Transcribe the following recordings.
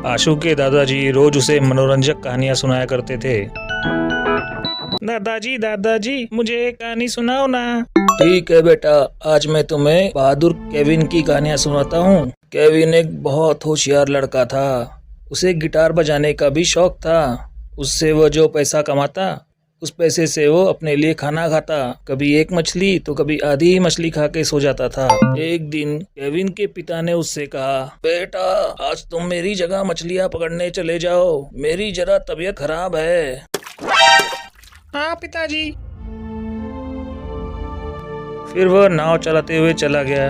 आशु के दादाजी रोज उसे मनोरंजक कहानियां सुनाया करते थे। दादाजी दादाजी मुझे एक कहानी सुनाओ ना। ठीक है बेटा, आज मैं तुम्हें बहादुर केविन की कहानियां सुनाता हूँ। केविन एक बहुत होशियार लड़का था। उसे गिटार बजाने का भी शौक था। उससे वो जो पैसा कमाता, उस पैसे से वो अपने लिए खाना खाता। कभी एक मछली तो कभी आधी ही मछली खा के सो जाता था। एक दिन केविन के पिता ने उससे कहा, बेटा आज तुम मेरी जगह मछलियाँ पकड़ने चले जाओ, मेरी जरा तबीयत खराब है। हाँ पिताजी। फिर वह नाव चलाते हुए चला गया।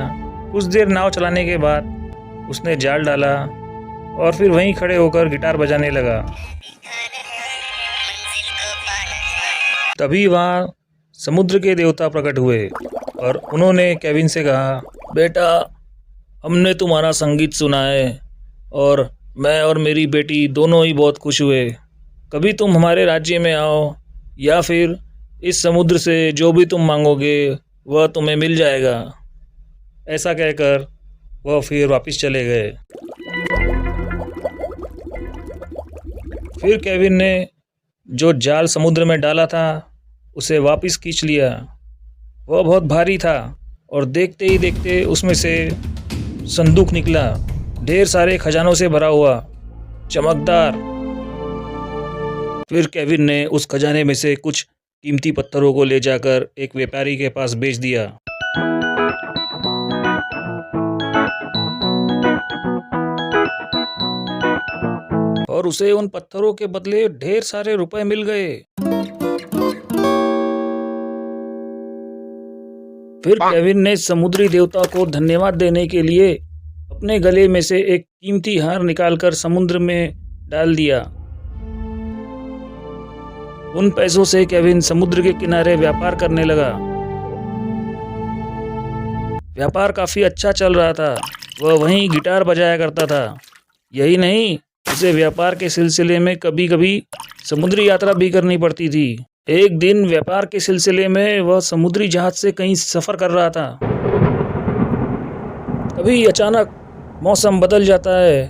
कुछ देर नाव चलाने के बाद उसने जाल डाला और फिर वहीं खड़े होकर गिटार बजाने लगा। तभी वहाँ समुद्र के देवता प्रकट हुए और उन्होंने केविन से कहा, बेटा हमने तुम्हारा संगीत सुना है और मैं और मेरी बेटी दोनों ही बहुत खुश हुए। कभी तुम हमारे राज्य में आओ या फिर इस समुद्र से जो भी तुम मांगोगे वह तुम्हें मिल जाएगा। ऐसा कहकर वह फिर वापस चले गए। फिर केविन ने जो जाल समुद्र में डाला था उसे वापस खींच लिया। वह बहुत भारी था और देखते ही देखते उसमें से संदूक निकला, ढेर सारे खजानों से भरा हुआ, चमकदार। फिर केविन ने उस खजाने में से कुछ कीमती पत्थरों को ले जाकर एक व्यापारी के पास बेच दिया। और उसे उन पत्थरों के बदले ढेर सारे रुपए मिल गए। फिर केविन ने समुद्री देवता को धन्यवाद देने के लिए अपने गले में से एक कीमती हार निकालकर समुद्र में डाल दिया। उन पैसों से केविन समुद्र के किनारे व्यापार करने लगा। व्यापार काफी अच्छा चल रहा था। वह वहीं गिटार बजाया करता था। यही नहीं, उसे व्यापार के सिलसिले में कभी कभी समुद्री यात्रा भी करनी पड़ती थी। एक दिन व्यापार के सिलसिले में वह समुद्री जहाज से कहीं सफर कर रहा था। तभी अचानक मौसम बदल जाता है।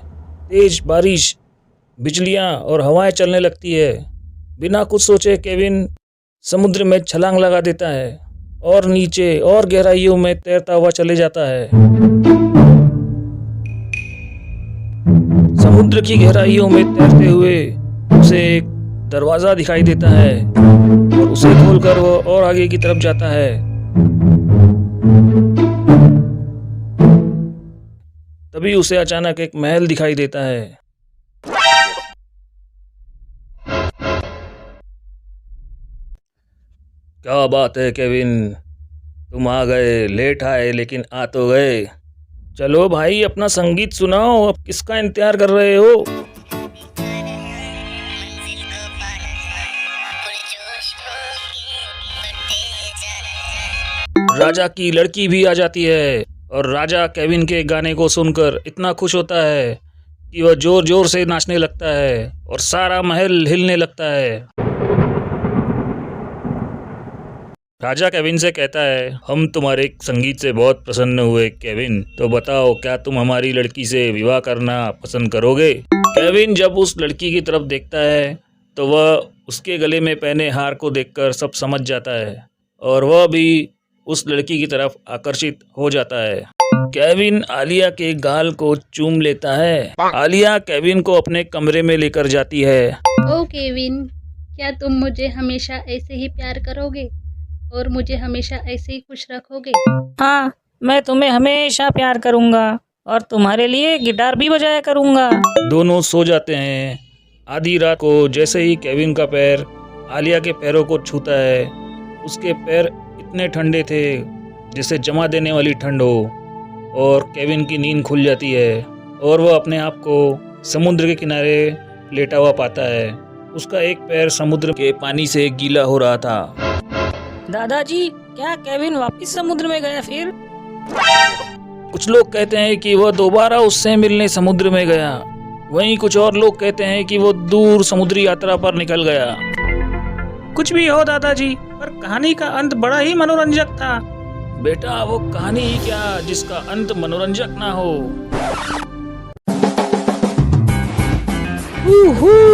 तेज बारिश, बिजलियां और हवाएं चलने लगती है। बिना कुछ सोचे केविन समुद्र में छलांग लगा देता है और नीचे और गहराइयों में तैरता हुआ चले जाता है। समुद्र की गहराइयों में तैरते हुए उसे एक दरवाजा दिखाई देता है और उसे खोलकर वो और आगे की तरफ जाता है। तभी उसे अचानक एक महल दिखाई देता है। क्या बात है केविन, तुम आ गए। लेट आए लेकिन आ तो गए। चलो भाई अपना संगीत सुनाओ, अब किसका इंतजार कर रहे हो? राजा की लड़की भी आ जाती है और राजा केविन के गाने को सुनकर इतना खुश होता है कि वह जोर जोर से नाचने लगता है और सारा महल हिलने लगता है। राजा केविन से कहता है, हम तुम्हारे संगीत से बहुत प्रसन्न हुए केविन, तो बताओ क्या तुम हमारी लड़की से विवाह करना पसंद करोगे? केविन जब उस लड़की की तरफ देखता है तो वह उसके गले में पहने हार को देखकर सब समझ जाता है और वह भी उस लड़की की तरफ आकर्षित हो जाता है। केविन आलिया के गाल को चूम लेता है। आलिया केविन को अपने कमरे में लेकर जाती है। ओ केविन, क्या तुम मुझे हमेशा ऐसे ही प्यार करोगे और मुझे हमेशा ऐसे ही खुश रखोगे? हाँ, मैं तुम्हें हमेशा प्यार करूँगा और तुम्हारे लिए गिटार भी बजाया करूँगा। दोनों सो जाते हैं। आधी रात को जैसे ही केविन का पैर आलिया के पैरों को छूता है, उसके पैर इतने ठंडे थे जैसे जमा देने वाली ठंड हो और केविन की नींद खुल जाती है और वह अपने आप को समुद्र के किनारे लेटा हुआ पाता है। उसका एक पैर समुद्र के पानी से गीला हो रहा था। दादाजी, क्या केविन वापस समुद्र में गया फिर? कुछ लोग कहते हैं कि वह दोबारा उससे मिलने समुद्र में गया। वहीं कुछ और लोग कहते हैं कि वो दूर समुद्री यात्रा पर निकल गया। कुछ भी हो दादाजी, पर कहानी का अंत बड़ा ही मनोरंजक था। बेटा वो कहानी ही क्या जिसका अंत मनोरंजक ना हो। Woohoo!